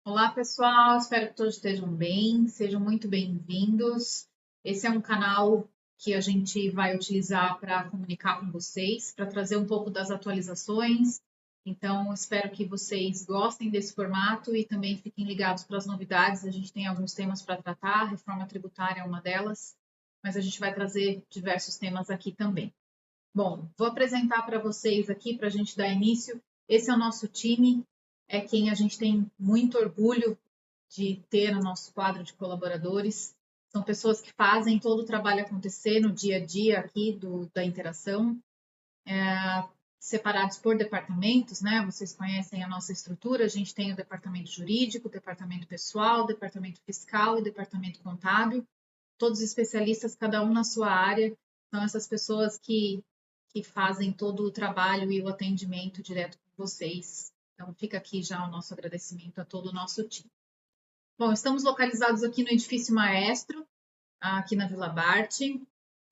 Olá, pessoal. Espero que todos estejam bem. Sejam muito bem-vindos. Esse é um canal que a gente vai utilizar para comunicar com vocês, para trazer um pouco das atualizações. Então, espero que vocês gostem desse formato e também fiquem ligados para as novidades. A gente tem alguns temas para tratar, a reforma tributária é uma delas, mas a gente vai trazer diversos temas aqui também. Bom, vou apresentar para vocês aqui, para a gente dar início. Esse é o nosso time, é quem a gente tem muito orgulho de ter no nosso quadro de colaboradores. São pessoas que fazem todo o trabalho acontecer no dia a dia aqui da interação, separados por departamentos, né? Vocês conhecem a nossa estrutura, a gente tem o departamento jurídico, o departamento pessoal, o departamento fiscal e o departamento contábil, todos especialistas, cada um na sua área. São essas pessoas que fazem todo o trabalho e o atendimento direto com vocês. Então, fica aqui já o nosso agradecimento a todo o nosso time. Bom, estamos localizados aqui no Edifício Maestro, aqui na Vila Bart.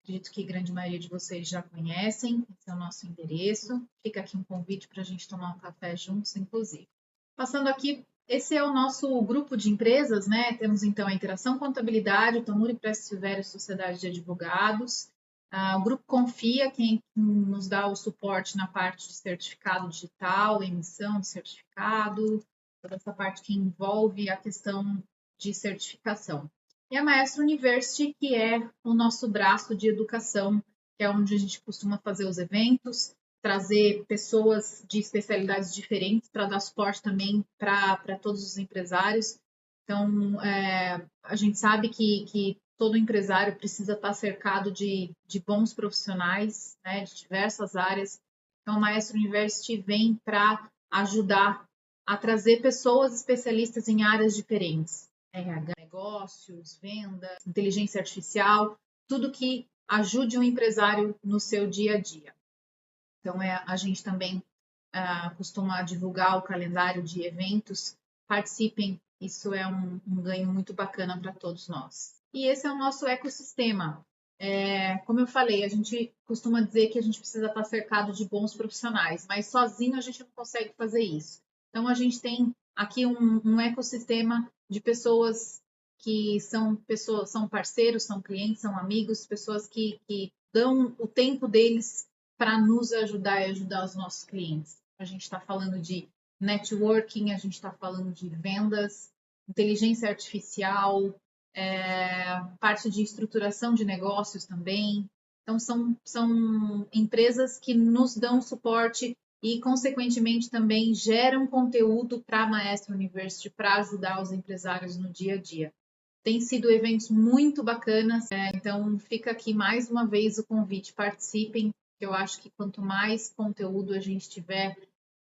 Acredito que a grande maioria de vocês já conhecem, esse é o nosso endereço. Fica aqui um convite para a gente tomar um café juntos, inclusive. Passando aqui, esse é o nosso grupo de empresas, né? Temos então a Interação Contabilidade, o Tamura e Prestes Silvério Sociedade de Advogados. O Grupo Confia, quem nos dá o suporte na parte de certificado digital, emissão de certificado, toda essa parte que envolve a questão de certificação. E a Maestro University, que é o nosso braço de educação, que é onde a gente costuma fazer os eventos, trazer pessoas de especialidades diferentes para dar suporte também para todos os empresários. Então, a gente sabe que todo empresário precisa estar cercado de bons profissionais, né, de diversas áreas. Então, a Maestro University vem para ajudar a trazer pessoas especialistas em áreas diferentes. RH, negócios, vendas, inteligência artificial, tudo que ajude o empresário no seu dia a dia. Então, a gente também costuma divulgar o calendário de eventos. Participem, isso é um ganho muito bacana para todos nós. E esse é o nosso ecossistema. Como eu falei, a gente costuma dizer que a gente precisa estar cercado de bons profissionais, mas sozinho a gente não consegue fazer isso. Então, a gente tem aqui um ecossistema de pessoas que são parceiros, são clientes, são amigos, pessoas que dão o tempo deles para nos ajudar e ajudar os nossos clientes. A gente está falando de networking, a gente está falando de vendas, inteligência artificial, parte de estruturação de negócios também. Então, são empresas que nos dão suporte e, consequentemente, também geram conteúdo para a Maestro University para ajudar os empresários no dia a dia. Tem sido eventos muito bacanas, então fica aqui mais uma vez o convite, participem. Eu acho que quanto mais conteúdo a gente tiver,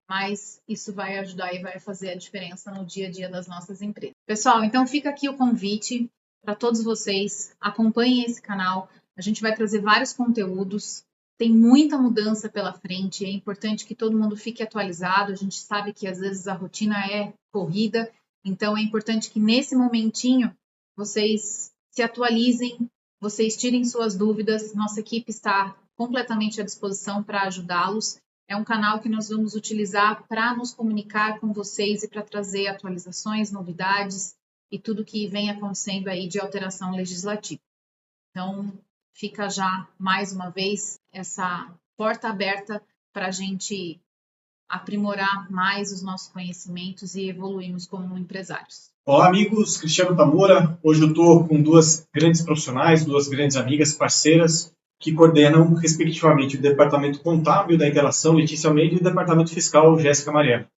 mais isso vai ajudar e vai fazer a diferença no dia a dia das nossas empresas. Pessoal, então fica aqui o convite para todos vocês, acompanhem esse canal, a gente vai trazer vários conteúdos, tem muita mudança pela frente, é importante que todo mundo fique atualizado, a gente sabe que às vezes a rotina é corrida, então é importante que nesse momentinho vocês se atualizem, vocês tirem suas dúvidas, nossa equipe está completamente à disposição para ajudá-los. É um canal que nós vamos utilizar para nos comunicar com vocês e para trazer atualizações, novidades e tudo que vem acontecendo aí de alteração legislativa. Então, fica já, mais uma vez, essa porta aberta para a gente aprimorar mais os nossos conhecimentos e evoluirmos como empresários. Olá, amigos. Cristiano Tamura. Hoje eu estou com duas grandes profissionais, duas grandes amigas, parceiras, que coordenam, respectivamente, o Departamento Contábil da Interação, Letícia Almeida, e o Departamento Fiscal, Jéssica Mariano.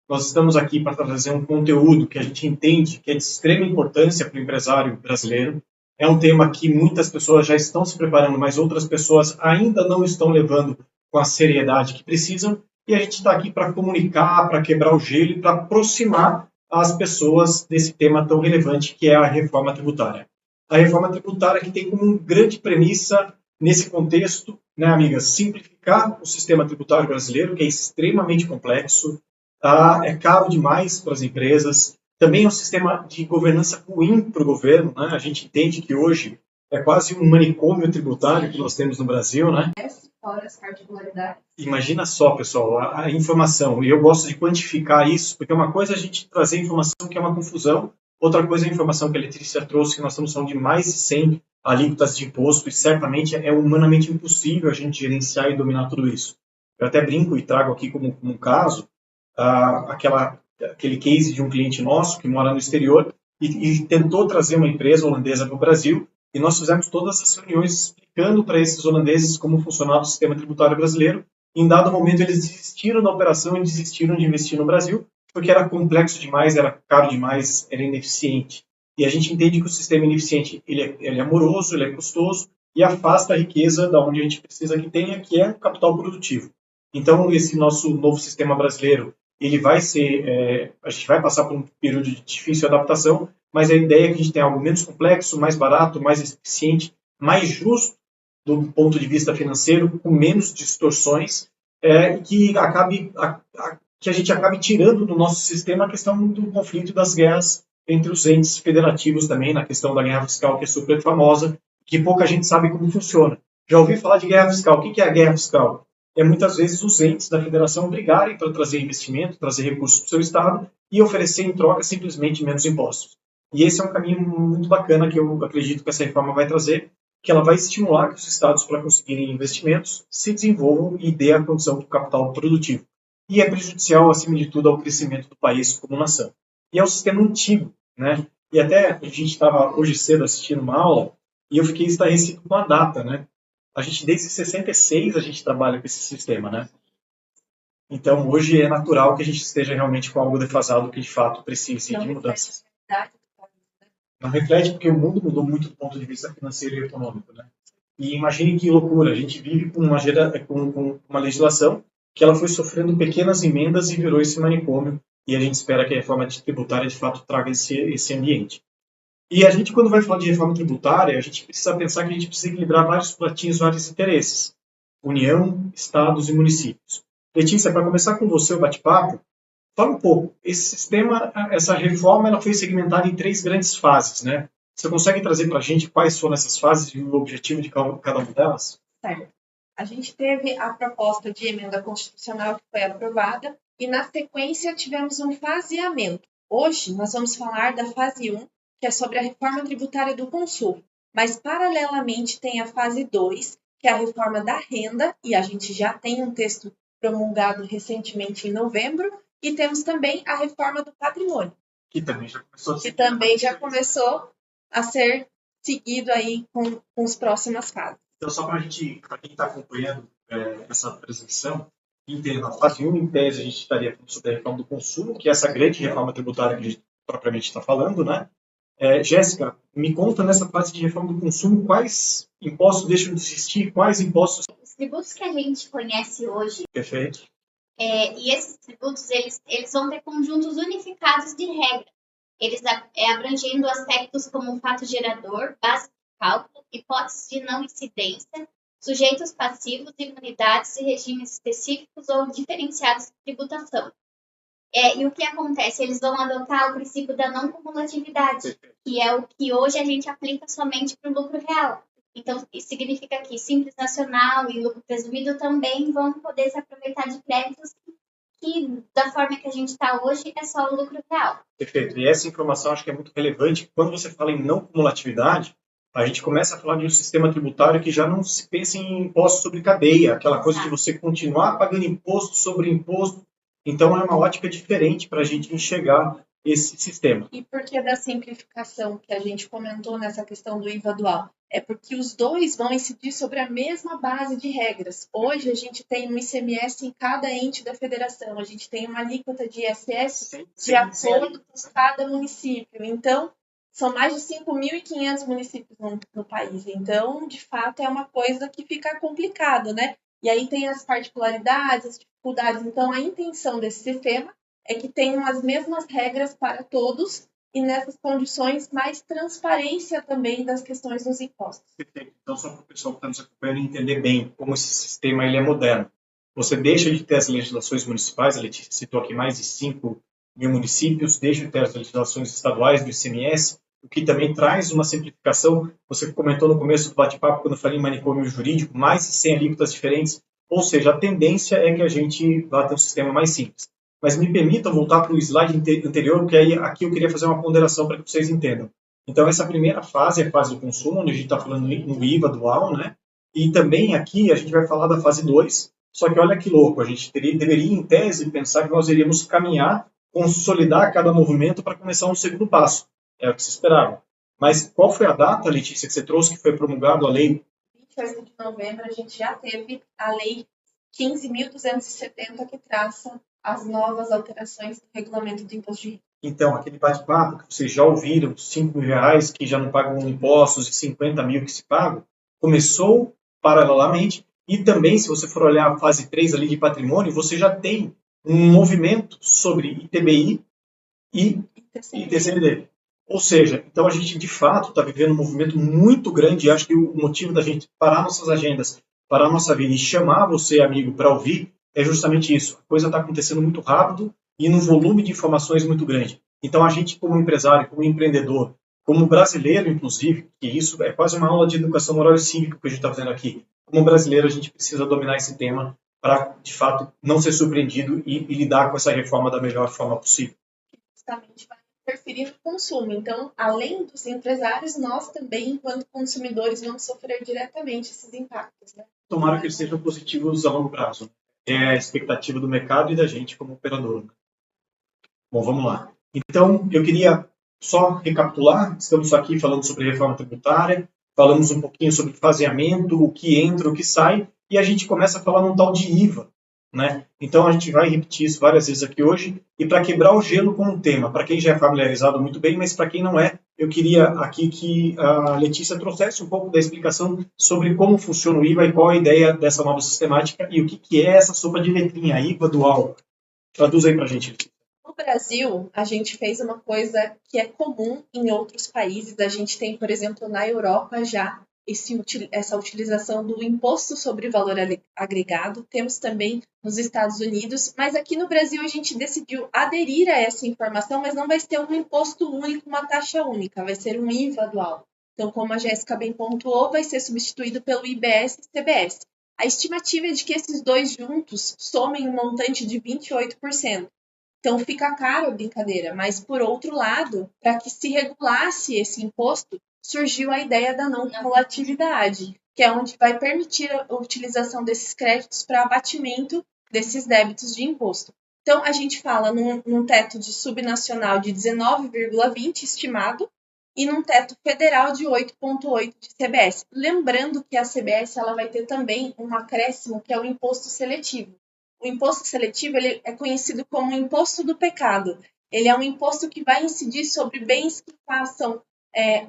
Nós estamos aqui para trazer um conteúdo que a gente entende que é de extrema importância para o empresário brasileiro. É um tema que muitas pessoas já estão se preparando, mas outras pessoas ainda não estão levando com a seriedade que precisam. E a gente está aqui para comunicar, para quebrar o gelo e para aproximar as pessoas desse tema tão relevante que é a reforma tributária. A reforma tributária que tem como grande premissa nesse contexto, né, amigas, simplificar o sistema tributário brasileiro, que é extremamente complexo, é caro demais para as empresas, também é um sistema de governança ruim para o governo, né? A gente entende que hoje é quase um manicômio tributário que nós temos no Brasil, né? Fora as particularidades. Imagina só, pessoal, a informação, e eu gosto de quantificar isso, porque uma coisa é a gente trazer informação que é uma confusão, outra coisa é a informação que a Letícia trouxe, que nós estamos falando de mais de 100 alíquotas de imposto, e certamente é humanamente impossível a gente gerenciar e dominar tudo isso. Eu até brinco e trago aqui como um caso, aquele case de um cliente nosso que mora no exterior e tentou trazer uma empresa holandesa para o Brasil, e nós fizemos todas as reuniões explicando para esses holandeses como funcionava o sistema tributário brasileiro. Em dado momento, eles desistiram da operação e desistiram de investir no Brasil, porque era complexo demais, era caro demais, era ineficiente. E a gente entende que o sistema ineficiente ele é moroso, ele é custoso e afasta a riqueza da onde a gente precisa que tenha, que é o capital produtivo. Então, esse nosso novo sistema brasileiro, ele vai ser, a gente vai passar por um período de difícil adaptação, mas a ideia é que a gente tenha algo menos complexo, mais barato, mais eficiente, mais justo do ponto de vista financeiro, com menos distorções, e que a gente acabe tirando do nosso sistema a questão do conflito e das guerras entre os entes federativos também, na questão da guerra fiscal, que é super famosa, que pouca gente sabe como funciona. Já ouvi falar de guerra fiscal. O que é a guerra fiscal? É muitas vezes os entes da federação brigarem para trazer investimento, trazer recursos para o seu estado e oferecer em troca simplesmente menos impostos. E esse é um caminho muito bacana que eu acredito que essa reforma vai trazer, que ela vai estimular que os estados, para conseguirem investimentos, se desenvolvam e dê a condição do capital produtivo. E é prejudicial, acima de tudo, ao crescimento do país como nação. E é um sistema antigo, né? E até a gente estava hoje cedo assistindo uma aula e eu fiquei estarrecido com a data, né? A gente, desde 66, a gente trabalha com esse sistema, né? Então, hoje é natural que a gente esteja realmente com algo defasado que, de fato, precise de mudanças. Não reflete porque o mundo mudou muito do ponto de vista financeiro e econômico, né? E imagine que loucura, a gente vive com uma legislação que ela foi sofrendo pequenas emendas e virou esse manicômio, e a gente espera que a reforma tributária, de fato, traga esse ambiente. E a gente, quando vai falar de reforma tributária, a gente precisa pensar que a gente precisa equilibrar vários pratinhos, vários interesses. União, estados e municípios. Letícia, para começar com você o bate-papo, fala um pouco. Esse sistema, essa reforma, ela foi segmentada em 3 grandes fases, né? Você consegue trazer para a gente quais foram essas fases e o objetivo de cada uma delas? Certo. A gente teve a proposta de emenda constitucional que foi aprovada e, na sequência, tivemos um faseamento. Hoje, nós vamos falar da fase 1, que é sobre a reforma tributária do consumo. Mas, paralelamente, tem a fase 2, que é a reforma da renda, e a gente já tem um texto promulgado recentemente em novembro, e temos também a reforma do patrimônio, que também já começou a ser seguido aí com as próximas fases. Então, só para quem está acompanhando essa apresentação, entenda, na fase 1, em tese, a gente estaria falando sobre a reforma do consumo, que é essa grande reforma tributária que a gente propriamente está falando, né? Jéssica, me conta nessa fase de reforma do consumo, quais impostos deixam de existir, quais impostos... Os tributos que a gente conhece hoje... Perfeito. E esses tributos, eles vão ter conjuntos unificados de regras. Eles abrangendo aspectos como fato gerador, base de cálculo, hipóteses de não incidência, sujeitos passivos, imunidades e regimes específicos ou diferenciados de tributação. E o que acontece? Eles vão adotar o princípio da não cumulatividade, que é o que hoje a gente aplica somente para o lucro real. Então, isso significa que Simples Nacional e lucro presumido também vão poder se aproveitar de créditos que, da forma que a gente está hoje, é só o lucro real. Perfeito. E essa informação acho que é muito relevante. Quando você fala em não cumulatividade, a gente começa a falar de um sistema tributário que já não se pensa em imposto sobre cadeia, aquela coisa de você continuar pagando imposto sobre imposto. Então, é uma ótica diferente para a gente enxergar esse sistema. E por que da simplificação que a gente comentou nessa questão do IVA dual? É porque os dois vão incidir sobre a mesma base de regras. Hoje, a gente tem um ICMS em cada ente da federação. A gente tem uma alíquota de ISS de acordo com cada município. Então, são mais de 5.500 municípios no país. Então, de fato, é uma coisa que fica complicado, né? E aí tem as particularidades, as dificuldades. Então, a intenção desse sistema é que tenham as mesmas regras para todos e nessas condições mais transparência também das questões dos impostos. Perfeito. Então, só para o pessoal que está nos acompanhando entender bem como esse sistema ele é moderno. Você deixa de ter as legislações municipais, a Letícia citou aqui mais de 5.000 municípios, deixa de ter as legislações estaduais do ICMS, o que também traz uma simplificação. Você comentou no começo do bate-papo, quando eu falei em manicômio jurídico, mais de 100 alíquotas diferentes, ou seja, a tendência é que a gente vá ter um sistema mais simples. Mas me permita voltar para o slide anterior, porque aí aqui eu queria fazer uma ponderação para que vocês entendam. Então, essa primeira fase é a fase do consumo, onde a gente está falando no IVA dual, né? E também aqui a gente vai falar da fase 2, só que olha que louco, a gente deveria, em tese, pensar que nós iríamos caminhar, consolidar cada movimento para começar um segundo passo. É o que se esperava. Mas qual foi a data, Letícia, que você trouxe, que foi promulgado a lei? 28 de novembro, a gente já teve a lei 15.270, que traça as novas alterações do regulamento do imposto de renda. Então, aquele bate-papo que vocês já ouviram, R$5.000 que já não pagam impostos e 50 mil que se pagam, começou paralelamente. E também, se você for olhar a fase 3 ali de patrimônio, você já tem um movimento sobre ITBI e TCMD. Ou seja, então a gente de fato está vivendo um movimento muito grande, e acho que o motivo da gente parar nossas agendas, parar nossa vida e chamar você, amigo, para ouvir, é justamente isso. A coisa está acontecendo muito rápido e num volume de informações muito grande. Então a gente, como empresário, como empreendedor, como brasileiro, inclusive, que isso é quase uma aula de educação moral e cívica que a gente está fazendo aqui, como brasileiro a gente precisa dominar esse tema para, de fato, não ser surpreendido e lidar com essa reforma da melhor forma possível. Justamente vai interferir no consumo. Então, além dos empresários, nós também, enquanto consumidores, vamos sofrer diretamente esses impactos, né? Tomara que eles sejam positivos a longo prazo. É a expectativa do mercado e da gente como operador. Bom, vamos lá. Então, eu queria só recapitular. Estamos aqui falando sobre reforma tributária, falamos um pouquinho sobre faseamento, o que entra, o que sai, e a gente começa a falar num tal de IVA, né? Então, a gente vai repetir isso várias vezes aqui hoje, e para quebrar o gelo com o tema, para quem já é familiarizado muito bem, mas para quem não é, eu queria aqui que a Letícia trouxesse um pouco da explicação sobre como funciona o IVA e qual a ideia dessa nova sistemática e o que é essa sopa de letrinha, IVA dual. Traduz aí para a gente. No Brasil, a gente fez uma coisa que é comum em outros países. A gente tem, por exemplo, na Europa já essa utilização do imposto sobre valor agregado. Temos também nos Estados Unidos, mas aqui no Brasil a gente decidiu aderir a essa informação, mas não vai ser um imposto único, uma taxa única, vai ser um IVA dual. Então, como a Jéssica bem pontuou, vai ser substituído pelo IBS e CBS. A estimativa é de que esses dois juntos somem um montante de 28%. Então, fica caro a brincadeira, mas, por outro lado, para que se regulasse esse imposto, surgiu a ideia da não cumulatividade, que é onde vai permitir a utilização desses créditos para abatimento desses débitos de imposto. Então, a gente fala num teto de subnacional de 19,20 estimado e num teto federal de 8,8 de CBS. Lembrando que a CBS ela vai ter também um acréscimo, que é o imposto seletivo. O imposto seletivo ele é conhecido como imposto do pecado. Ele é um imposto que vai incidir sobre bens que façam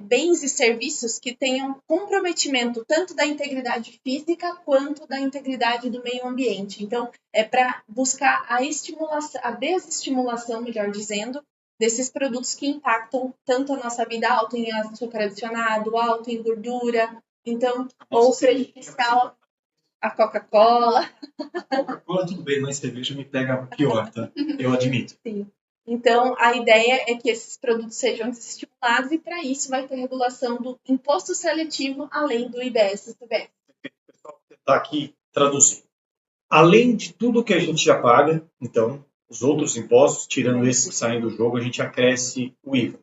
bens e serviços que tenham comprometimento tanto da integridade física quanto da integridade do meio ambiente. Então, é para buscar a desestimulação, melhor dizendo, desses produtos que impactam tanto a nossa vida, alto em açúcar adicionado, alto em gordura, então, ou prejudicial a Coca-Cola. A Coca-Cola tudo bem, mas cerveja me pega pior, tá? Eu admito. Sim. Então, a ideia é que esses produtos sejam desestimulados e, para isso, vai ter regulação do imposto seletivo, além do IBS e CBS. Pessoal, vou tentar aqui traduzir. Além de tudo que a gente já paga, então, os outros impostos, tirando esses que saem do jogo, a gente acresce o IVA.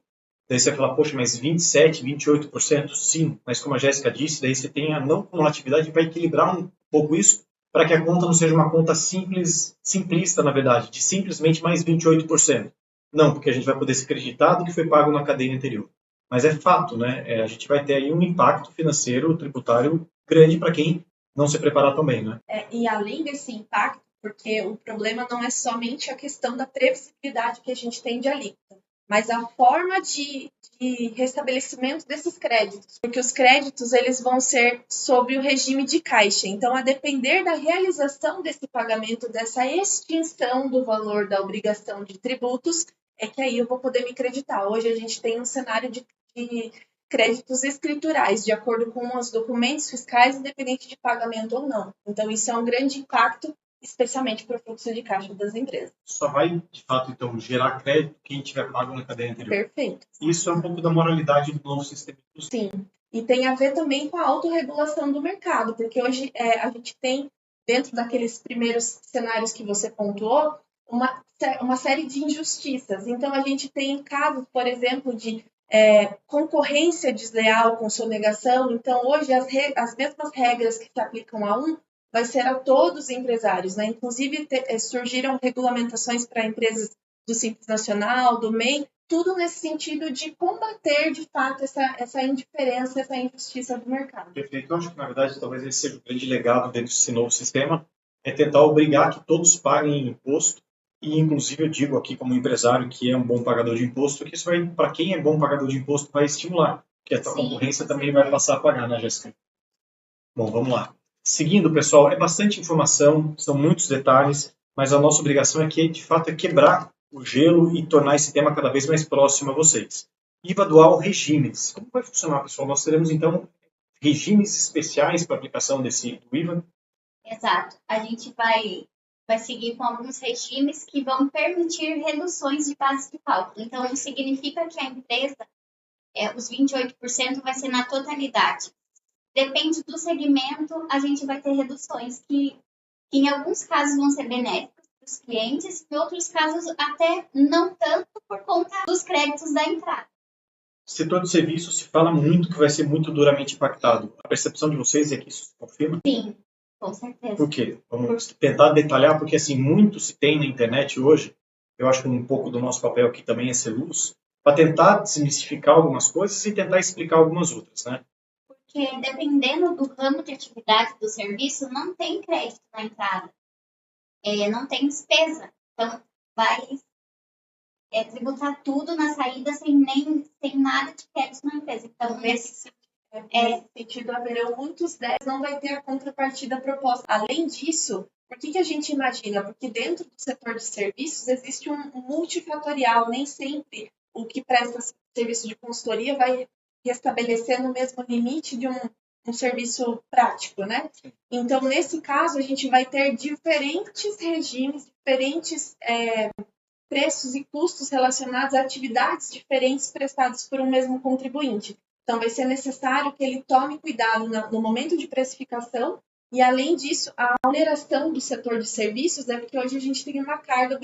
Daí você vai falar, poxa, mas 27%, 28%? Sim, mas como a Jéssica disse, daí você tem a não cumulatividade para equilibrar um pouco isso, para que a conta não seja uma conta simplista, na verdade, de simplesmente mais 28%. Não, porque a gente vai poder se acreditar do que foi pago na cadeia anterior. Mas é fato, né? A gente vai ter aí um impacto financeiro, tributário grande para quem não se preparar também, né? E além desse impacto, porque o problema não é somente a questão da previsibilidade que a gente tem de alíquota, mas a forma de restabelecimento desses créditos, porque os créditos eles vão ser sob o regime de caixa. Então, a depender da realização desse pagamento, dessa extinção do valor da obrigação de tributos, é que aí eu vou poder me creditar. Hoje a gente tem um cenário de créditos escriturais, de acordo com os documentos fiscais, independente de pagamento ou não. Então, isso é um grande impacto especialmente para o fluxo de caixa das empresas. Só vai, de fato, então, gerar crédito quem tiver pago na cadeia anterior. Perfeito. Isso é um pouco da moralidade do novo sistema. Sim, e tem a ver também com a autorregulação do mercado, porque hoje a gente tem, dentro daqueles primeiros cenários que você pontuou, uma série de injustiças. Então, a gente tem casos, por exemplo, de concorrência desleal com sonegação. Então, hoje, as mesmas regras que se aplicam a um vai ser a todos os empresários, né? Inclusive, surgiram regulamentações para empresas do Simples Nacional, do MEI, tudo nesse sentido de combater, de fato, essa indiferença, essa injustiça do mercado. Perfeito. Eu acho que, na verdade, talvez esse seja o grande legado dentro desse novo sistema, é tentar obrigar que todos paguem imposto. E, inclusive, eu digo aqui como empresário que é um bom pagador de imposto, que isso vai, para quem é bom pagador de imposto, vai estimular, que a concorrência também vai passar a pagar, né, Jéssica? Bom, vamos lá. Seguindo, pessoal, é bastante informação, são muitos detalhes, mas a nossa obrigação aqui, de fato, é quebrar o gelo e tornar esse tema cada vez mais próximo a vocês. IVA dual regimes. Como vai funcionar, pessoal? Nós teremos, então, regimes especiais para aplicação do IVA? Exato. A gente vai seguir com alguns regimes que vão permitir reduções de base de cálculo. Então, significa que a empresa, os 28% vai ser na totalidade. Depende do segmento, a gente vai ter reduções que em alguns casos vão ser benéficas para os clientes, em outros casos até não tanto por conta dos créditos da entrada. Setor de serviços se fala muito que vai ser muito duramente impactado. A percepção de vocês é que isso se confirma? Sim, com certeza. Por quê? Vamos tentar detalhar, porque assim, muito se tem na internet hoje, eu acho que um pouco do nosso papel aqui também é ser luz, para tentar desmistificar algumas coisas e tentar explicar algumas outras, né? Porque dependendo do ramo de atividade do serviço, não tem crédito na entrada, não tem despesa. Então, vai tributar tudo na saída sem nada de crédito na empresa. Então, nesse sentido, haverão muitos débitos, não vai ter a contrapartida proposta. Além disso, por que a gente imagina? Porque dentro do setor de serviços existe um multifatorial, nem sempre o que presta serviço de consultoria vai restabelecer no mesmo limite de um serviço prático, né? Então, nesse caso, a gente vai ter diferentes regimes, diferentes preços e custos relacionados a atividades diferentes prestadas por um mesmo contribuinte. Então, vai ser necessário que ele tome cuidado no momento de precificação e, além disso, a oneração do setor de serviços é porque hoje a gente tem uma carga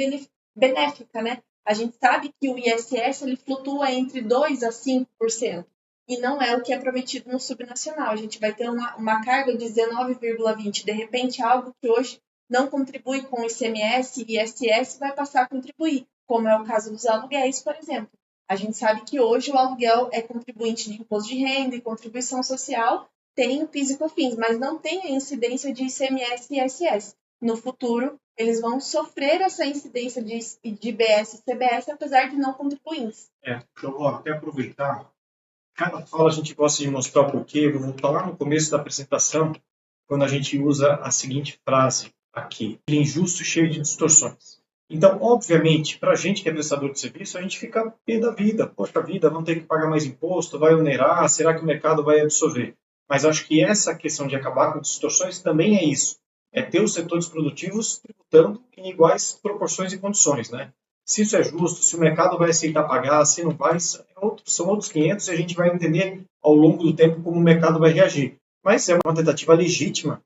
benéfica, né? A gente sabe que o ISS ele flutua entre 2% a 5%. E não é o que é prometido no subnacional. A gente vai ter uma carga de 19,20%. De repente, algo que hoje não contribui com o ICMS e ISS vai passar a contribuir, como é o caso dos aluguéis, por exemplo. A gente sabe que hoje o aluguel é contribuinte de imposto de renda e contribuição social, tem o PIS e COFINS, mas não tem a incidência de ICMS e ISS. No futuro, eles vão sofrer essa incidência de IBS e CBS, apesar de não contribuintes. Eu vou até aproveitar. Cada fala a gente gosta de mostrar o porquê. Eu vou voltar lá no começo da apresentação, quando a gente usa a seguinte frase aqui: injusto e cheio de distorções. Então, obviamente, para a gente que é prestador de serviço, a gente fica pé da vida. Poxa vida, não tem que pagar mais imposto, vai onerar, será que o mercado vai absorver? Mas acho que essa questão de acabar com distorções também é isso. É ter os setores produtivos tributando em iguais proporções e condições, né? Se isso é justo, se o mercado vai aceitar pagar, se não vai, são outros 500 e a gente vai entender ao longo do tempo como o mercado vai reagir. Mas é uma tentativa legítima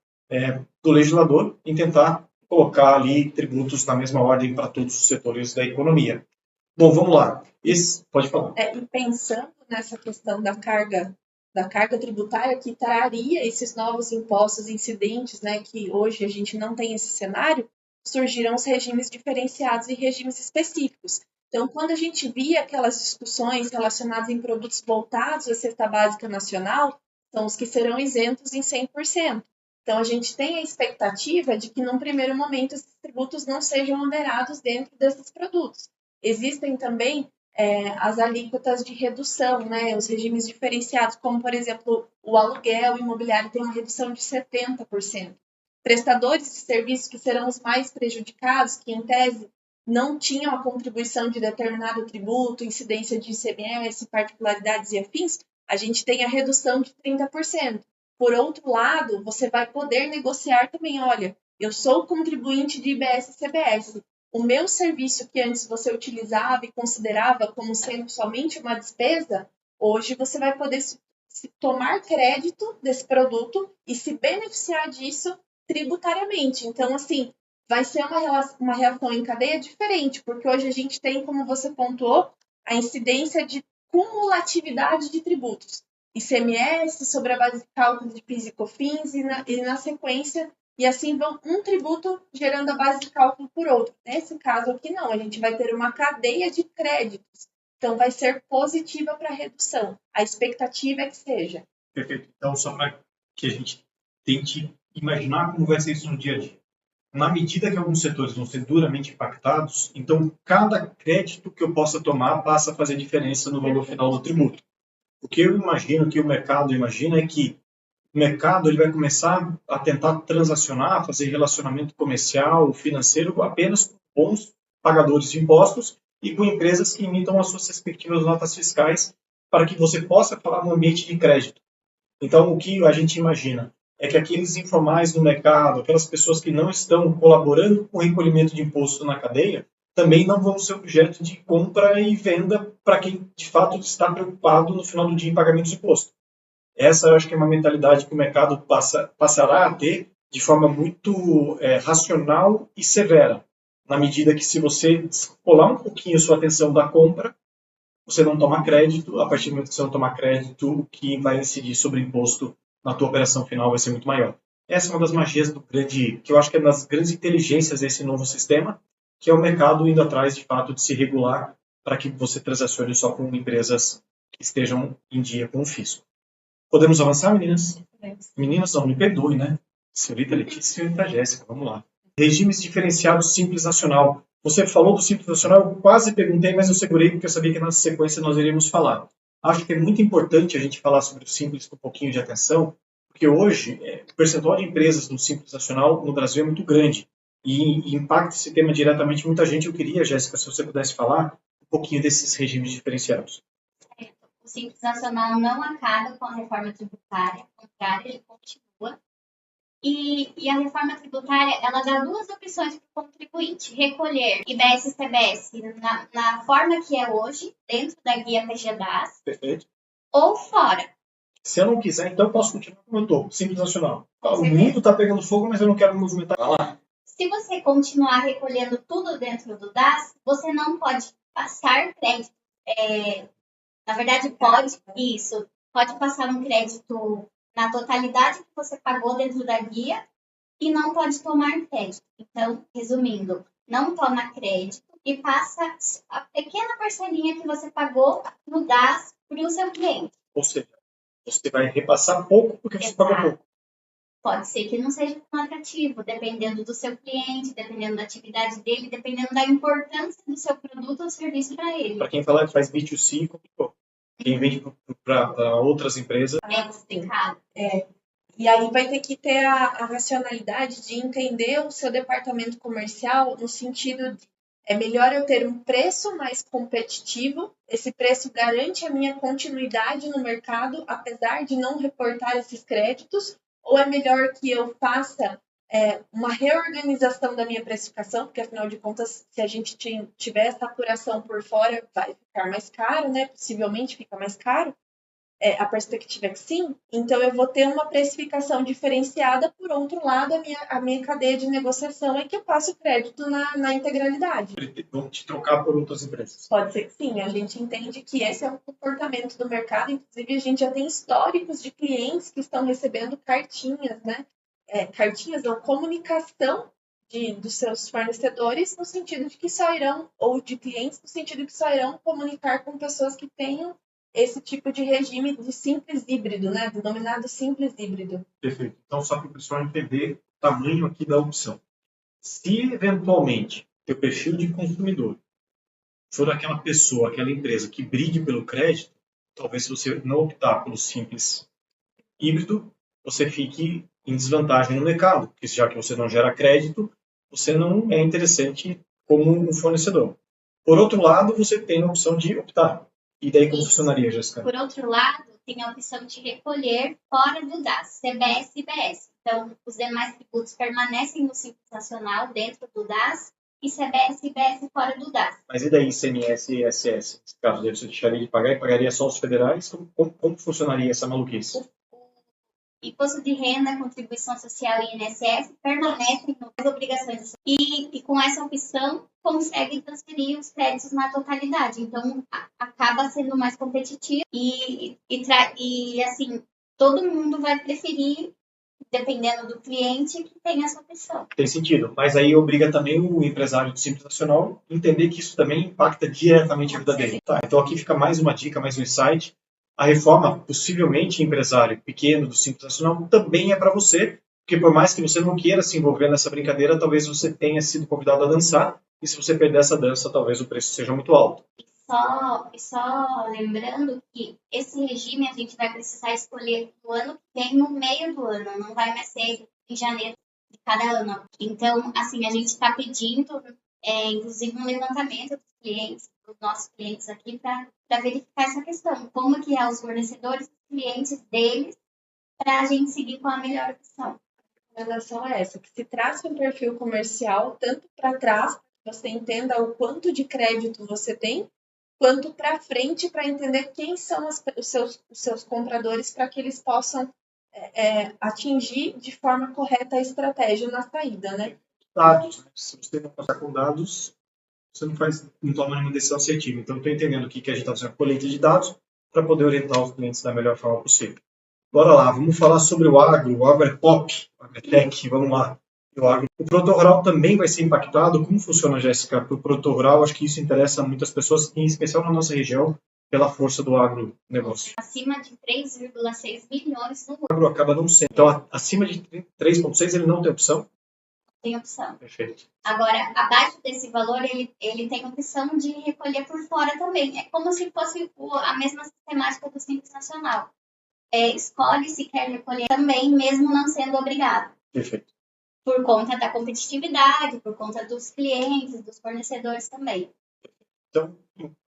do legislador em tentar colocar ali tributos na mesma ordem para todos os setores da economia. Bom, vamos lá. Pode falar. E pensando nessa questão da carga tributária que traria esses novos impostos incidentes, né, que hoje a gente não tem esse cenário, surgiram os regimes diferenciados e regimes específicos. Então, quando a gente via aquelas discussões relacionadas em produtos voltados à cesta básica nacional, são os que serão isentos em 100%. Então, a gente tem a expectativa de que, num primeiro momento, esses tributos não sejam onerados dentro desses produtos. Existem também as alíquotas de redução, né, os regimes diferenciados, como, por exemplo, o aluguel imobiliário tem uma redução de 70%. Prestadores de serviços que serão os mais prejudicados, que em tese não tinham a contribuição de determinado tributo, incidência de ICMS, particularidades e afins, a gente tem a redução de 30%. Por outro lado, você vai poder negociar também, olha, Eu sou contribuinte de IBS e CBS. O meu serviço que antes você utilizava e considerava como sendo somente uma despesa, hoje você vai poder tomar crédito desse produto e se beneficiar disso tributariamente. Então, assim, vai ser uma reação em cadeia diferente, porque hoje a gente tem, como você pontuou, a incidência de cumulatividade de tributos. ICMS sobre a base de cálculo de PIS e COFINS e na sequência, e assim vão um tributo gerando a base de cálculo por outro. Nesse caso aqui não, a gente vai ter uma cadeia de créditos. Então vai ser positiva para a redução. A expectativa é que seja. Perfeito. Então, só para que a gente tente imaginar como vai ser isso no dia a dia. Na medida que alguns setores vão ser duramente impactados, então cada crédito que eu possa tomar passa a fazer diferença no valor final do tributo. O que eu imagino, o que o mercado imagina é que o mercado ele vai começar a tentar transacionar, fazer relacionamento comercial, financeiro, apenas com bons pagadores de impostos e com empresas que imitam as suas respectivas notas fiscais para que você possa falar no ambiente de crédito. Então, o que a gente imagina é que aqueles informais no mercado, aquelas pessoas que não estão colaborando com o recolhimento de imposto na cadeia, também não vão ser objeto de compra e venda para quem, de fato, está preocupado no final do dia em pagamento de imposto. Essa, eu acho que é uma mentalidade que o mercado passará a ter de forma muito racional e severa, na medida que se você descolar um pouquinho a sua atenção da compra, você não toma crédito, a partir do momento que você não tomar crédito, o que vai incidir sobre o imposto na tua operação final vai ser muito maior. Essa é uma das magias que eu acho que é uma das grandes inteligências desse novo sistema, que é o mercado indo atrás, de fato, de se regular para que você transacione só com empresas que estejam em dia com o fisco. Podemos avançar, meninas? Meninas, não, me perdoe, né? Senhorita Letícia e senhorita Jéssica, vamos lá. Regimes diferenciados Simples Nacional. Você falou do Simples Nacional, eu quase perguntei, mas eu segurei porque eu sabia que na sequência nós iríamos falar. Acho que é muito importante a gente falar sobre o Simples com um pouquinho de atenção, porque hoje o percentual de empresas no Simples Nacional no Brasil é muito grande e impacta esse tema diretamente muita gente. Eu queria, Jéssica, se você pudesse falar um pouquinho desses regimes diferenciados. O Simples Nacional não acaba com a reforma tributária, ao contrário, ele continua. E a reforma tributária, ela dá duas opções para o contribuinte: recolher IBS e CBS na forma que é hoje, dentro da guia PGDAS. Perfeito. Ou fora. Se eu não quiser, então eu posso continuar como eu estou, Simples Nacional. O mundo está pegando fogo, mas eu não quero me movimentar. Vai lá. Se você continuar recolhendo tudo dentro do DAS, você não pode passar crédito. Na verdade, pode passar um crédito na totalidade que você pagou dentro da guia e não pode tomar crédito. Então, resumindo, não toma crédito e passa a pequena parcelinha que você pagou no DAS para o seu cliente. Ou seja, você vai repassar pouco porque você pagou pouco. Pode ser que não seja tão atrativo, dependendo do seu cliente, dependendo da atividade dele, dependendo da importância do seu produto ou serviço para ele. Para quem fala que faz B2C, complicou. Quem vende para outras empresas... É complicado. E aí vai ter que ter a racionalidade de entender o seu departamento comercial no sentido de é melhor eu ter um preço mais competitivo, esse preço garante a minha continuidade no mercado, apesar de não reportar esses créditos, ou é melhor que eu faça uma reorganização da minha precificação, porque afinal de contas, se a gente tiver essa apuração por fora, vai ficar mais caro, né? Possivelmente fica mais caro. A perspectiva é que sim. Então, eu vou ter uma precificação diferenciada. Por outro lado, a minha cadeia de negociação é que eu passo crédito na integralidade. Vão te trocar por outras empresas. Pode ser que sim. A gente entende que esse é o comportamento do mercado. Inclusive, a gente já tem históricos de clientes que estão recebendo cartinhas, né? Cartinhas ou comunicação dos seus fornecedores no sentido de que só irão, ou de clientes no sentido de que só irão comunicar com pessoas que tenham esse tipo de regime de simples híbrido, né? Denominado simples híbrido. Perfeito. Então, só para o pessoal entender o tamanho aqui da opção. Se, eventualmente, teu perfil de consumidor for aquela pessoa, aquela empresa que brigue pelo crédito, talvez se você não optar pelo simples híbrido, você fique em desvantagem no mercado, porque já que você não gera crédito, você não é interessante como um fornecedor. Por outro lado, você tem a opção de optar. E daí como funcionaria, Jéssica? Por outro lado, tem a opção de recolher fora do DAS, CBS e IBS. Então, os demais tributos permanecem no Simples Nacional, dentro do DAS, e CBS e IBS fora do DAS. Mas e daí ICMS e ISS? Nesse caso, você deixaria de pagar e pagaria só os federais? Como funcionaria essa maluquice? Imposto de renda, contribuição social e INSS permanecem nas obrigações. E com essa opção, consegue transferir os créditos na totalidade. Então, acaba sendo mais competitivo e assim, todo mundo vai preferir, dependendo do cliente, que tenha essa opção. Tem sentido. Mas aí obriga também o empresário do Simples Nacional a entender que isso também impacta diretamente a vida dele. Tá, então aqui fica mais uma dica, mais um insight. A reforma, possivelmente empresário pequeno do Simples Nacional, também é para você, porque por mais que você não queira se envolver nessa brincadeira, talvez você tenha sido convidado a dançar, e se você perder essa dança, talvez o preço seja muito alto. Só lembrando que esse regime a gente vai precisar escolher no ano que vem, no meio do ano, não vai mais ser em janeiro de cada ano. Então, assim, a gente está pedindo, inclusive, um levantamento dos clientes, dos nossos clientes aqui, para verificar essa questão. Como que os fornecedores, os clientes deles, para a gente seguir com a melhor opção. A relação é essa, que se traça um perfil comercial, tanto para trás, para que você entenda o quanto de crédito você tem, quanto para frente, para entender quem são os seus compradores, para que eles possam atingir de forma correta a estratégia na saída, né? Dados, né? Se você não contar com dados, você não toma nenhuma decisão assertiva. Então, estou entendendo aqui que a gente está fazendo coleta de dados para poder orientar os clientes da melhor forma possível. Bora lá, vamos falar sobre o agro é pop, o agro é tech, vamos lá. O produtor rural também vai ser impactado? Como funciona, Jéssica? Para o produtor rural, acho que isso interessa muitas pessoas, em especial na nossa região, pela força do agronegócio. Acima de 3,6 milhões no O agro acaba não sendo. Então, acima de 3,6 ele não tem opção? Tem opção. Perfeito. Agora, abaixo desse valor, ele tem opção de recolher por fora também. É como se fosse a mesma sistemática do Simples Nacional. Escolhe se quer recolher também, mesmo não sendo obrigado. Perfeito. Por conta da competitividade, por conta dos clientes, dos fornecedores também. Então,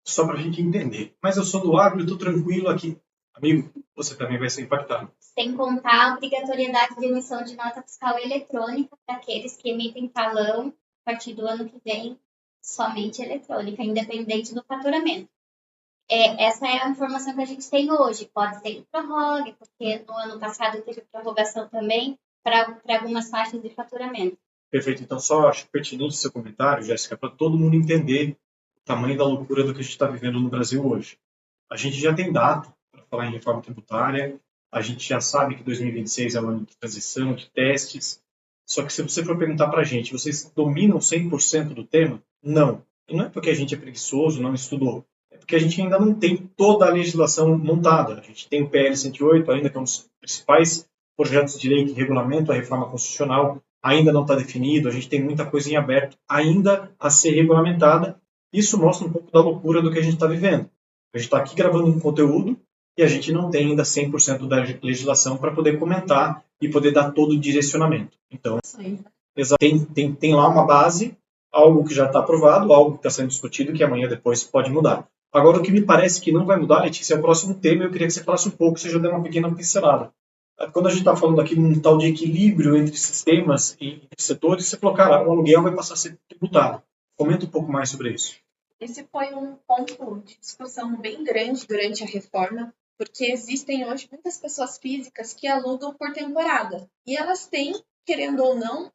só para a gente entender. Mas eu sou do agro e estou tranquilo aqui. Amigo, você também vai ser impactado. Sem contar a obrigatoriedade de emissão de nota fiscal eletrônica para aqueles que emitem talão a partir do ano que vem, somente eletrônica, independente do faturamento. Essa é a informação que a gente tem hoje. Pode ser que prorrogue, porque no ano passado teve prorrogação também para algumas faixas de faturamento. Perfeito. Então, só acho pertinente seu comentário, Jéssica, para todo mundo entender o tamanho da loucura do que a gente está vivendo no Brasil hoje. A gente já tem data para falar em reforma tributária, a gente já sabe que 2026 é um ano de transição, de testes, só que se você for perguntar para a gente, vocês dominam 100% do tema? Não. E não é porque a gente é preguiçoso, não estudou. É porque a gente ainda não tem toda a legislação montada. A gente tem o PL 108, ainda que é um dos principais projetos de lei que regulamentam a reforma constitucional, ainda não está definido, a gente tem muita coisa em aberto ainda a ser regulamentada. Isso mostra um pouco da loucura do que a gente está vivendo. A gente está aqui gravando um conteúdo e a gente não tem ainda 100% da legislação para poder comentar e poder dar todo o direcionamento. Então, tem lá uma base, algo que já está aprovado, algo que está sendo discutido, que amanhã depois pode mudar. Agora, o que me parece que não vai mudar, Letícia, é o próximo tema. Eu queria que você falasse um pouco, você já deu uma pequena pincelada. Quando a gente está falando aqui num tal de equilíbrio entre sistemas e entre setores, você falou, cara, o aluguel vai passar a ser tributado. Comenta um pouco mais sobre isso. Esse foi um ponto de discussão bem grande durante a reforma, porque existem hoje muitas pessoas físicas que alugam por temporada. E elas têm, querendo ou não,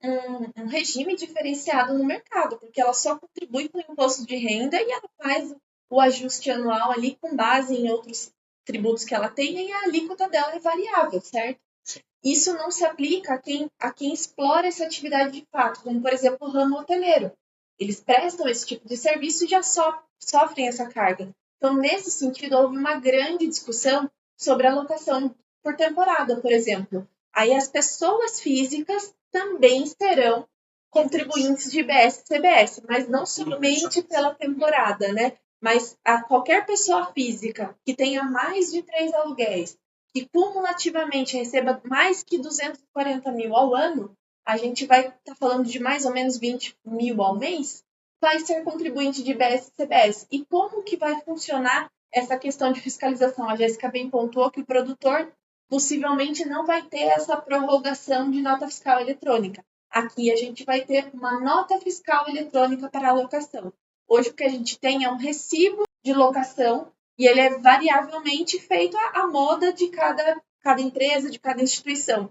um regime diferenciado no mercado, porque ela só contribui com o imposto de renda e ela faz o ajuste anual ali com base em outros tributos que ela tem, e a alíquota dela é variável, certo? Sim. Isso não se aplica a quem explora essa atividade de fato, como, por exemplo, o ramo hoteleiro. Eles prestam esse tipo de serviço e já sofrem essa carga. Então, nesse sentido, houve uma grande discussão sobre a alocação por temporada, por exemplo. Aí as pessoas físicas também serão contribuintes de IBS e CBS, mas não somente pela temporada, né? Mas a qualquer pessoa física que tenha mais de 3 aluguéis, que cumulativamente receba mais que 240 mil ao ano, a gente vai estar falando de mais ou menos 20 mil ao mês, vai ser contribuinte de IBS e CBS. E como que vai funcionar essa questão de fiscalização. A Jéssica bem pontuou que o produtor possivelmente não vai ter essa prorrogação de nota fiscal eletrônica. Aqui a gente vai ter uma nota fiscal eletrônica para a locação. Hoje o que a gente tem é um recibo de locação e ele é variavelmente feito à moda de cada empresa, de cada instituição.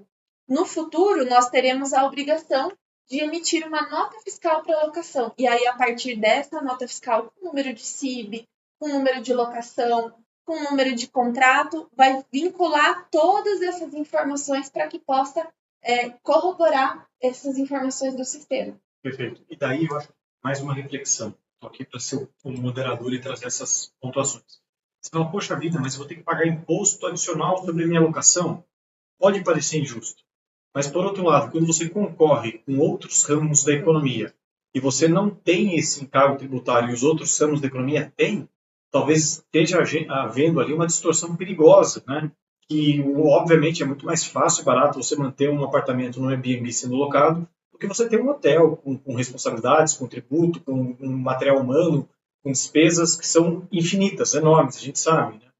No futuro, nós teremos a obrigação de emitir uma nota fiscal para locação. E aí, a partir dessa nota fiscal, com número de CIB, com número de locação, com número de contrato, vai vincular todas essas informações para que possa corroborar essas informações do sistema. Perfeito. E daí eu acho mais uma reflexão. Estou aqui para ser o moderador e trazer essas pontuações. Você fala, poxa vida, mas eu vou ter que pagar imposto adicional sobre a minha locação? Pode parecer injusto. Mas, por outro lado, quando você concorre com outros ramos da economia e você não tem esse encargo tributário e os outros ramos da economia têm, talvez esteja havendo ali uma distorção perigosa, né? Que, obviamente, é muito mais fácil e barato você manter um apartamento no Airbnb sendo locado do que você ter um hotel com responsabilidades, com tributo, com um material humano, com despesas que são infinitas, enormes, a gente sabe, né?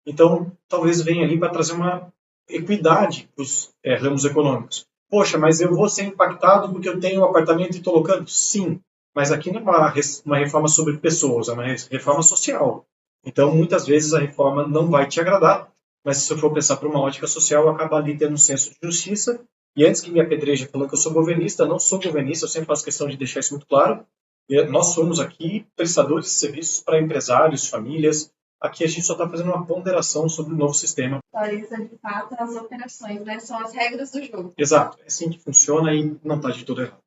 Então, talvez venha ali para trazer uma equidade para os ramos econômicos. Poxa, mas eu vou ser impactado porque eu tenho um apartamento e estou locando? Sim, mas aqui não é uma reforma sobre pessoas, é uma reforma social. Então, muitas vezes a reforma não vai te agradar, mas se eu for pensar por uma ótica social, eu acabo ali tendo um senso de justiça. E antes que me apedreje falando que eu sou governista, não sou governista, eu sempre faço questão de deixar isso muito claro. Nós somos aqui prestadores de serviços para empresários, famílias. Aqui a gente só está fazendo uma ponderação sobre o novo sistema. Atualiza de fato as operações, né? São as regras do jogo. Exato, é assim que funciona e não está de todo errado.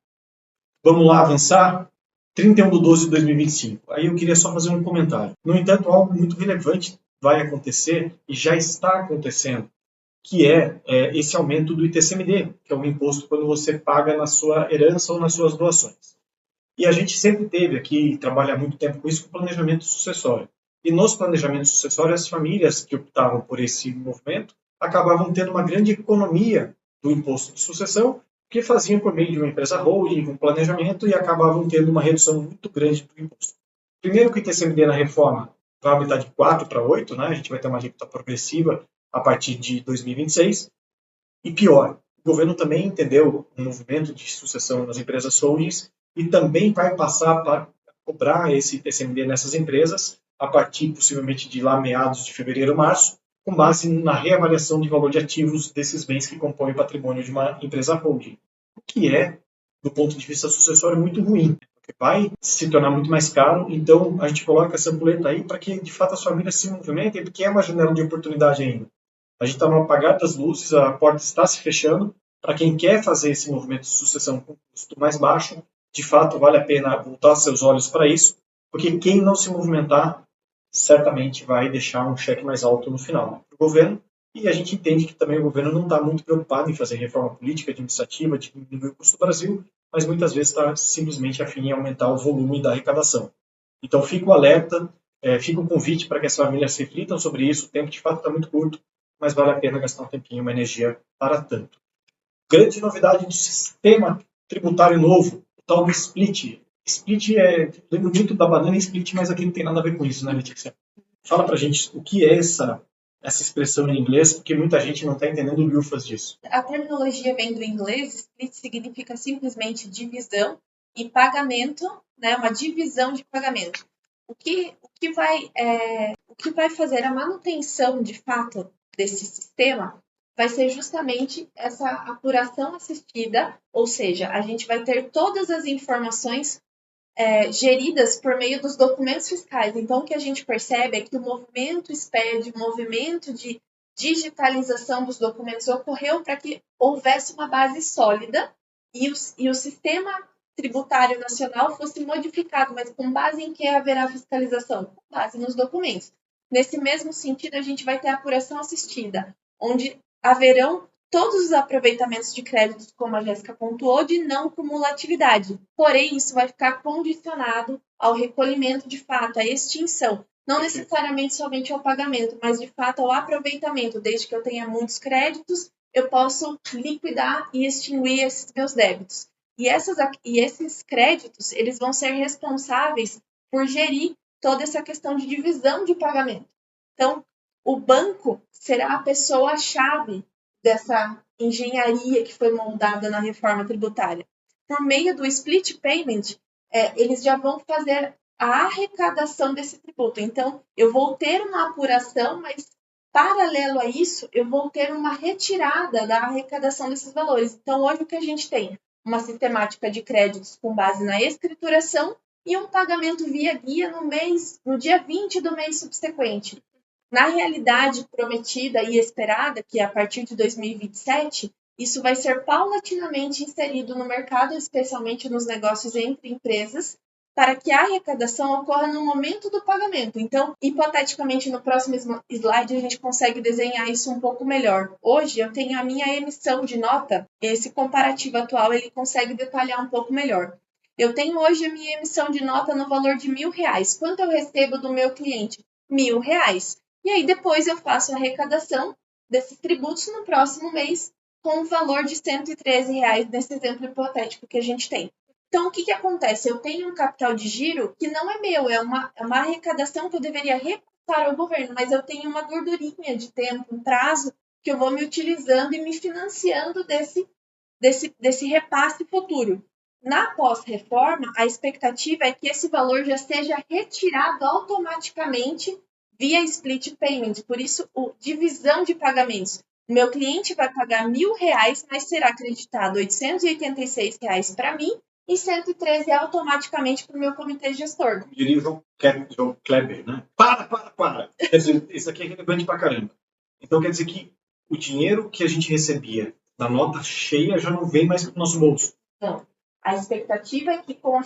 Vamos lá avançar? 31/12/2025. Aí eu queria só fazer um comentário. No entanto, algo muito relevante vai acontecer e já está acontecendo, que é esse aumento do ITCMD, que é um imposto quando você paga na sua herança ou nas suas doações. E a gente sempre teve aqui, trabalha há muito tempo com isso, com planejamento sucessório. E nos planejamentos sucessórios, as famílias que optavam por esse movimento acabavam tendo uma grande economia do imposto de sucessão, que faziam por meio de uma empresa holding, um planejamento, e acabavam tendo uma redução muito grande do imposto. Primeiro que o ITCMD na reforma vai aumentar de 4 para 8, né? A gente vai ter uma alíquota progressiva a partir de 2026. E pior, o governo também entendeu o movimento de sucessão nas empresas holdings e também vai passar para cobrar esse ITCMD nessas empresas a partir, possivelmente, de lá meados de fevereiro ou março, com base na reavaliação de valor de ativos desses bens que compõem o patrimônio de uma empresa holding. O que é, do ponto de vista sucessório, muito ruim, porque vai se tornar muito mais caro. Então, a gente coloca essa ampulheta aí para que, de fato, as famílias se movimentem, porque é uma janela de oportunidade ainda. A gente está no apagar das luzes, a porta está se fechando. Para quem quer fazer esse movimento de sucessão com custo mais baixo, de fato, vale a pena voltar seus olhos para isso, porque quem não se movimentar certamente vai deixar um cheque mais alto no final para o governo. E a gente entende que também o governo não está muito preocupado em fazer reforma política, administrativa, de diminuir o custo do Brasil, mas muitas vezes está simplesmente a fim em aumentar o volume da arrecadação. Então, fica o alerta, fica o convite para que as famílias reflitam sobre isso. O tempo, de fato, está muito curto, mas vale a pena gastar um tempinho, uma energia para tanto. Grande novidade do sistema tributário novo, o tal do split. Split lembro muito da banana e split, mas aqui não tem nada a ver com isso, né, Letícia? Fala pra gente o que é essa expressão em inglês, porque muita gente não está entendendo o lufas disso. A terminologia vem do inglês, split significa simplesmente divisão e pagamento, né, uma divisão de pagamento. O que vai fazer a manutenção, de fato, desse sistema vai ser justamente essa apuração assistida, ou seja, a gente vai ter todas as informações geridas por meio dos documentos fiscais. Então, o que a gente percebe é que o movimento SPED, o movimento de digitalização dos documentos ocorreu para que houvesse uma base sólida e o sistema tributário nacional fosse modificado, mas com base em que haverá fiscalização? Com base nos documentos. Nesse mesmo sentido, a gente vai ter a apuração assistida, onde haverão todos os aproveitamentos de créditos, como a Jéssica pontuou, de não cumulatividade. Porém, isso vai ficar condicionado ao recolhimento de fato, à extinção. Não necessariamente somente ao pagamento, mas de fato ao aproveitamento. Desde que eu tenha muitos créditos, eu posso liquidar e extinguir esses meus débitos. E esses créditos, eles vão ser responsáveis por gerir toda essa questão de divisão de pagamento. Então, o banco será a pessoa-chave dessa engenharia que foi moldada na reforma tributária. Por meio do split payment, eles já vão fazer a arrecadação desse tributo. Então, eu vou ter uma apuração, mas paralelo a isso, eu vou ter uma retirada da arrecadação desses valores. Então, hoje o que a gente tem? Uma sistemática de créditos com base na escrituração e um pagamento via guia no dia 20 do mês subsequente. Na realidade prometida e esperada, que é a partir de 2027, isso vai ser paulatinamente inserido no mercado, especialmente nos negócios entre empresas, para que a arrecadação ocorra no momento do pagamento. Então, hipoteticamente, no próximo slide, a gente consegue desenhar isso um pouco melhor. Hoje, eu tenho a minha emissão de nota, esse comparativo atual, ele consegue detalhar um pouco melhor. Eu tenho hoje a minha emissão de nota no valor de R$1.000. Quanto eu recebo do meu cliente? R$1.000. E aí, depois eu faço a arrecadação desses tributos no próximo mês, com o valor de R$113, nesse exemplo hipotético que a gente tem. Então, o que acontece? Eu tenho um capital de giro que não é meu, é uma arrecadação que eu deveria repassar ao governo, mas eu tenho uma gordurinha de tempo, um prazo, que eu vou me utilizando e me financiando desse repasse futuro. Na pós-reforma, a expectativa é que esse valor já seja retirado automaticamente via split payment, por isso, divisão de pagamentos. O meu cliente vai pagar R$1.000, mas será acreditado R$886 para mim, e R$113 automaticamente para o meu comitê gestor. Como diria o João Kleber, né? Para! Quer dizer, isso aqui é relevante pra caramba. Então quer dizer que o dinheiro que a gente recebia na nota cheia já não vem mais para o nosso bolso. Não. A expectativa é que com a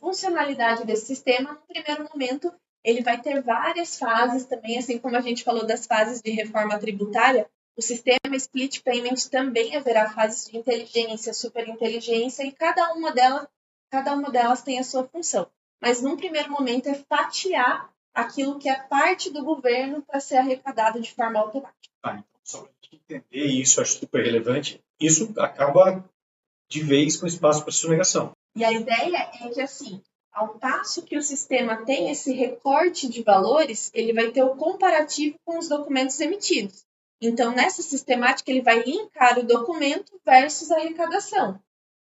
funcionalidade desse sistema, no primeiro momento, ele vai ter várias fases também, assim como a gente falou das fases de reforma tributária, o sistema Split Payment também haverá fases de inteligência, superinteligência, e cada uma delas tem a sua função. Mas, num primeiro momento, é fatiar aquilo que é parte do governo para ser arrecadado de forma automática. Então, só para a gente entender, e isso eu acho super relevante, isso acaba de vez com espaço para sonegação. E a ideia é que, assim, ao passo que o sistema tem esse recorte de valores, ele vai ter o comparativo com os documentos emitidos. Então, nessa sistemática, ele vai linkar o documento versus a arrecadação.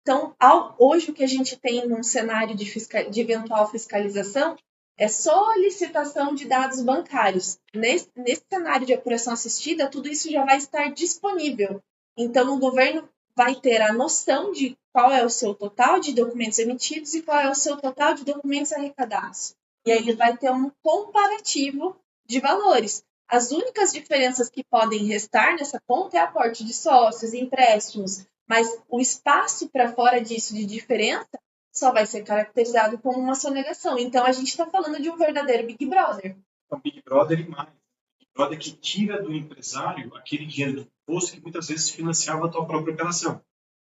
Então, hoje, o que a gente tem num cenário de eventual fiscalização é solicitação de dados bancários. Nesse cenário de apuração assistida, tudo isso já vai estar disponível. Então, o governo vai ter a noção de qual é o seu total de documentos emitidos e qual é o seu total de documentos arrecadados. E aí ele vai ter um comparativo de valores. As únicas diferenças que podem restar nessa conta é aporte de sócios, empréstimos, mas o espaço para fora disso de diferença só vai ser caracterizado como uma sonegação. Então, a gente está falando de um verdadeiro Big Brother. Um Big Brother e mais. Big Brother que tira do empresário aquele dinheiro do imposto que muitas vezes financiava a tua própria operação.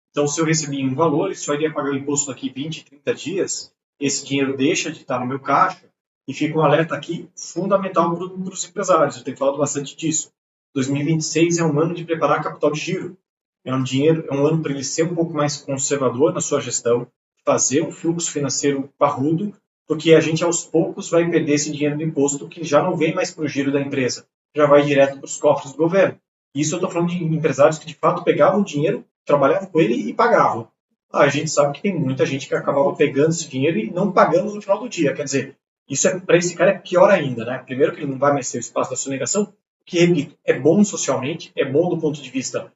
Então, se eu recebia um valor e só iria pagar o imposto daqui 20, 30 dias, esse dinheiro deixa de estar no meu caixa e fica um alerta aqui fundamental para os empresários. Eu tenho falado bastante disso. 2026 é um ano de preparar capital de giro. É um ano para ele ser um pouco mais conservador na sua gestão, fazer um fluxo financeiro parrudo, porque a gente aos poucos vai perder esse dinheiro do imposto que já não vem mais para o giro da empresa, já vai direto para os cofres do governo. Isso eu estou falando de empresários que de fato pegavam o dinheiro, trabalhavam com ele e pagavam. A gente sabe que tem muita gente que acabava pegando esse dinheiro e não pagando no final do dia. Quer dizer, isso para esse cara é pior ainda, né? Primeiro que ele não vai mais ter o espaço da sonegação, que, repito, é bom socialmente, é bom do ponto de vista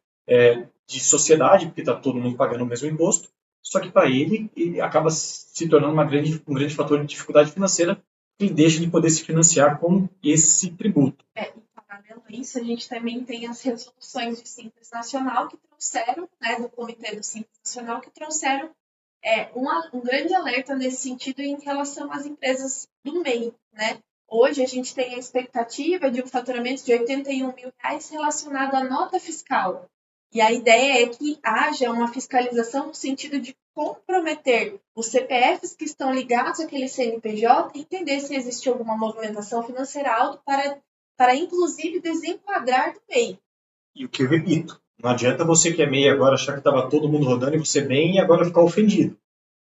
de sociedade, porque está todo mundo pagando o mesmo imposto, só que para ele acaba se tornando um grande fator de dificuldade financeira, que ele deixa de poder se financiar com esse tributo. E paralelo a isso, a gente também tem as resoluções de Simples Nacional que trouxeram, do Comitê do Simples Nacional, que trouxeram um grande alerta nesse sentido em relação às empresas do MEI, né? Hoje a gente tem a expectativa de um faturamento de R$81 mil relacionado à nota fiscal. E a ideia é que haja uma fiscalização no sentido de comprometer os CPFs que estão ligados àquele CNPJ e entender se existe alguma movimentação financeira alta para inclusive desenquadrar do MEI. E o que eu repito, não adianta você que é MEI agora achar que estava todo mundo rodando e você bem e agora ficar ofendido.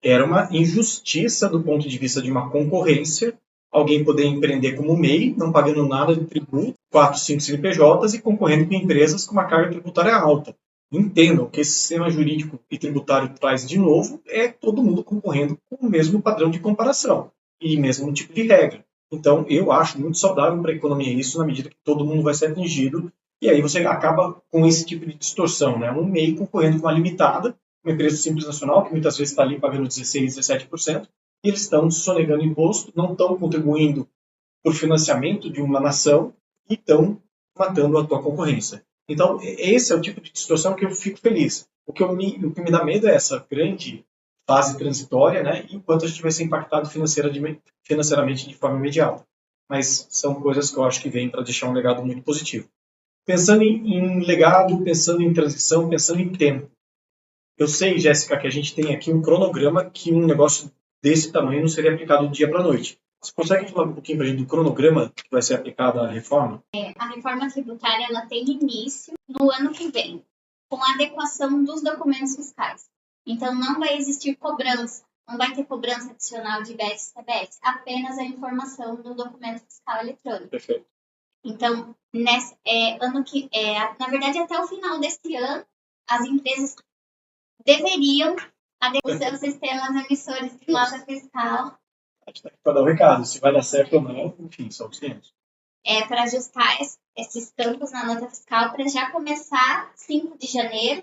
Era uma injustiça do ponto de vista de uma concorrência alguém poder empreender como MEI, não pagando nada de tributo, 4, 5 CNPJs e concorrendo com empresas com uma carga tributária alta. Entendam que esse sistema jurídico e tributário traz, de novo, é todo mundo concorrendo com o mesmo padrão de comparação e mesmo tipo de regra. Então, eu acho muito saudável para a economia isso, na medida que todo mundo vai ser atingido, e aí você acaba com esse tipo de distorção, né? Um MEI concorrendo com uma limitada, uma empresa simples nacional, que muitas vezes está ali pagando 16%, 17%, e eles estão sonegando imposto, não estão contribuindo para o financiamento de uma nação e estão matando a tua concorrência. Então, esse é o tipo de distorção que eu fico feliz. O que me dá medo é essa grande fase transitória, né, enquanto a gente vai ser impactado financeiramente de forma imediata. Mas são coisas que eu acho que vêm para deixar um legado muito positivo. Pensando em legado, pensando em transição, pensando em tempo. Eu sei, Jéssica, que a gente tem aqui um cronograma que um negócio desse tamanho não seria aplicado do dia para a noite. Você consegue falar um pouquinho para a gente do cronograma que vai ser aplicada a reforma? A reforma tributária ela tem início no ano que vem, com a adequação dos documentos fiscais. Então, não vai existir cobrança, não vai ter cobrança adicional de IBS e CBS, apenas a informação do documento fiscal eletrônico. Perfeito. Então, na verdade, até o final desse ano, as empresas deveriam adequar seus sistemas emissores de nota fiscal. Para dar o recado, se vai dar certo ou não, enfim, são os tempos. Para ajustar esses campos na nota fiscal para já começar 5 de janeiro,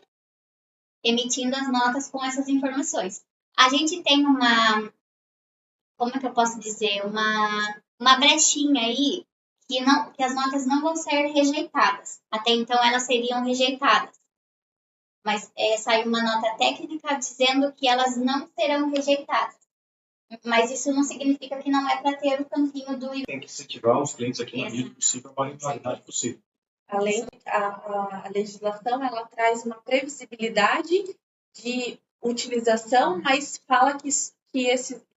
emitindo as notas com essas informações. A gente tem como é que eu posso dizer, uma brechinha aí que as notas não vão ser rejeitadas. Até então elas seriam rejeitadas. Mas saiu uma nota técnica dizendo que elas não serão rejeitadas. Mas isso não significa que não é para ter o campinho do IVA. Tem que incentivar os clientes aqui na medida possível, a regularidade possível. Além, a legislação ela traz uma previsibilidade de utilização, mas fala que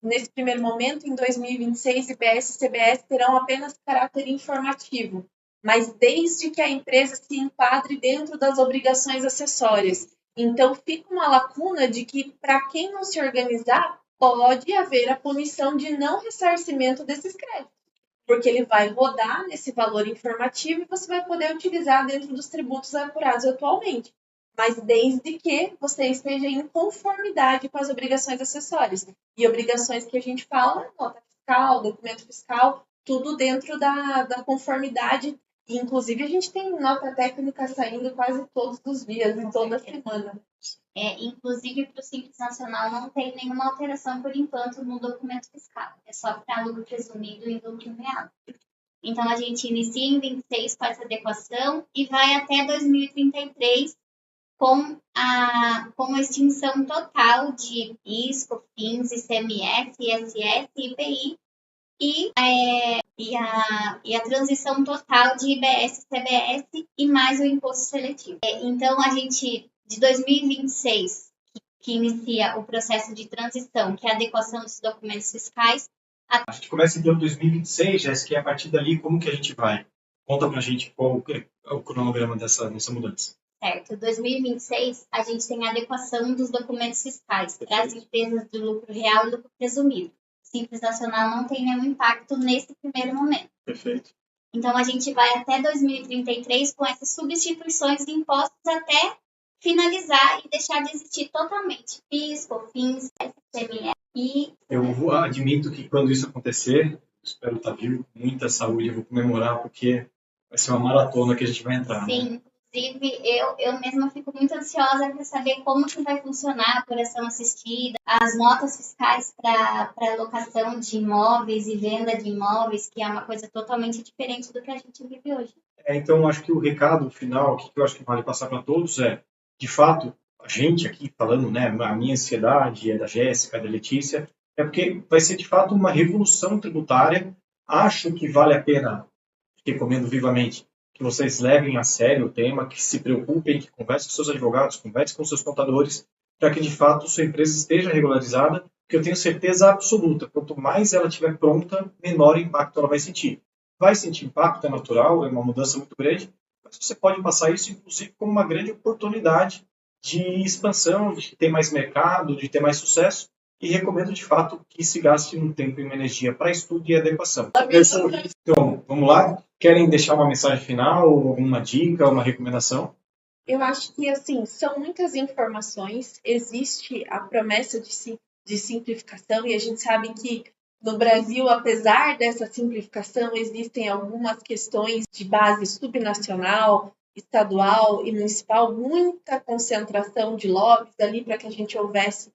nesse primeiro momento, em 2026, IBS e CBS terão apenas caráter informativo, mas desde que a empresa se enquadre dentro das obrigações acessórias. Então, fica uma lacuna de que, para quem não se organizar, pode haver a punição de não ressarcimento desses créditos, porque ele vai rodar nesse valor informativo e você vai poder utilizar dentro dos tributos apurados atualmente, mas desde que você esteja em conformidade com as obrigações acessórias. E obrigações que a gente fala, nota fiscal, documento fiscal, tudo dentro da conformidade. E, inclusive, a gente tem nota técnica saindo quase todos os dias, em toda semana. Inclusive, para o Simples Nacional não tem nenhuma alteração por enquanto no documento fiscal. É só para lucro presumido e lucro real. Então, a gente inicia em 26 com essa adequação e vai até 2033 com a extinção total de PIS, COFINS, ICMS, ISS e IPI e a transição total de IBS, CBS e mais o imposto seletivo. Então, a gente, de 2026, que inicia o processo de transição, que é a adequação dos documentos fiscais. A gente começa em 2026, Jéssica, e a partir dali, como que a gente vai? Conta pra gente qual é o cronograma dessa mudança. Certo. 2026, a gente tem a adequação dos documentos fiscais para as empresas do lucro real e lucro presumido. Simples Nacional não tem nenhum impacto nesse primeiro momento. Perfeito. Então, a gente vai até 2033 com essas substituições de impostos até finalizar e deixar de existir totalmente PIS, COFINS, ICMS e... Eu admito que quando isso acontecer, espero estar vivo, com muita saúde, eu vou comemorar, porque vai ser uma maratona que a gente vai entrar. Sim. Né? Inclusive, eu mesma fico muito ansiosa para saber como que vai funcionar a apuração assistida, as notas fiscais para locação de imóveis e venda de imóveis, que é uma coisa totalmente diferente do que a gente vive hoje. Então, acho que o recado final, que eu acho que vale passar para todos é, de fato, a gente aqui falando, né, a minha ansiedade, a da Jéssica, a da Letícia, é porque vai ser, de fato, uma revolução tributária. Acho que vale a pena, recomendo vivamente, que vocês levem a sério o tema, que se preocupem, que conversem com seus advogados, conversem com seus contadores, para que, de fato, sua empresa esteja regularizada, porque eu tenho certeza absoluta, quanto mais ela estiver pronta, menor impacto ela vai sentir. Vai sentir impacto, é natural, é uma mudança muito grande, mas você pode passar isso, inclusive, como uma grande oportunidade de expansão, de ter mais mercado, de ter mais sucesso, e recomendo de fato que se gaste um tempo e uma energia para estudo e adequação. Então, vamos lá? Querem deixar uma mensagem final, alguma dica, uma recomendação? Eu acho que, assim, são muitas informações, existe a promessa de simplificação, e a gente sabe que no Brasil, apesar dessa simplificação, existem algumas questões de base subnacional, estadual e municipal, muita concentração de lobbies ali para que a gente houvesse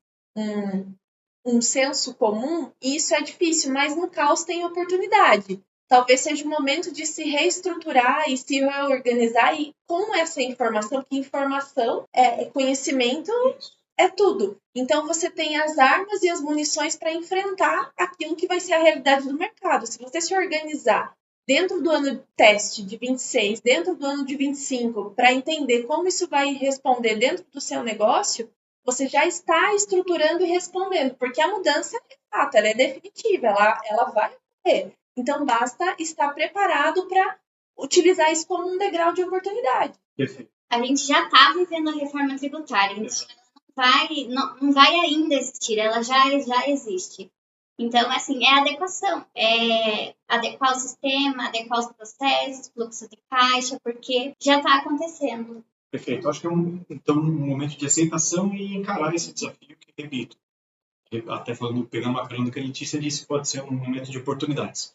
um senso comum, e isso é difícil, mas no caos tem oportunidade. Talvez seja o momento de se reestruturar e se reorganizar e com essa informação, que informação é conhecimento, é tudo. Então você tem as armas e as munições para enfrentar aquilo que vai ser a realidade do mercado. Se você se organizar dentro do ano de teste de 26, dentro do ano de 25, para entender como isso vai responder dentro do seu negócio, você já está estruturando e respondendo, porque a mudança é fato, ela é definitiva, ela vai ocorrer. Então, basta estar preparado para utilizar isso como um degrau de oportunidade. Perfeito. A gente já está vivendo a reforma tributária, então ela não vai ainda existir, ela já existe. Então, assim, é adequação, é adequar o sistema, adequar os processos, fluxo de caixa, porque já está acontecendo. Perfeito. Acho que é um momento de aceitação e encarar esse desafio que, repito, até pegando uma carona que a Letícia disse, pode ser um momento de oportunidades.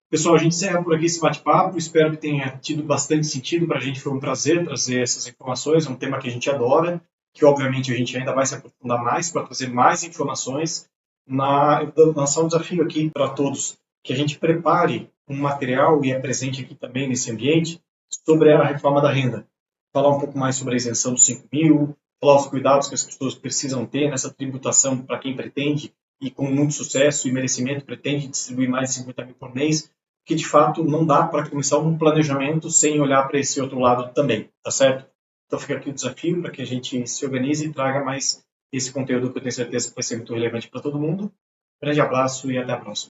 Pessoal, a gente encerra por aqui esse bate-papo. Espero que tenha tido bastante sentido para a gente. Foi um prazer trazer essas informações. É um tema que a gente adora, que obviamente a gente ainda vai se aprofundar mais para trazer mais informações. Lançar um desafio aqui para todos, que a gente prepare um material, e é presente aqui também nesse ambiente, sobre a reforma da renda. Falar um pouco mais sobre a isenção dos 5 mil, falar os cuidados que as pessoas precisam ter nessa tributação para quem pretende, e com muito sucesso e merecimento, pretende distribuir mais de 50 mil por mês, que de fato não dá para começar um planejamento sem olhar para esse outro lado também, tá certo? Então fica aqui o desafio para que a gente se organize e traga mais esse conteúdo que eu tenho certeza que vai ser muito relevante para todo mundo. Grande abraço e até a próxima.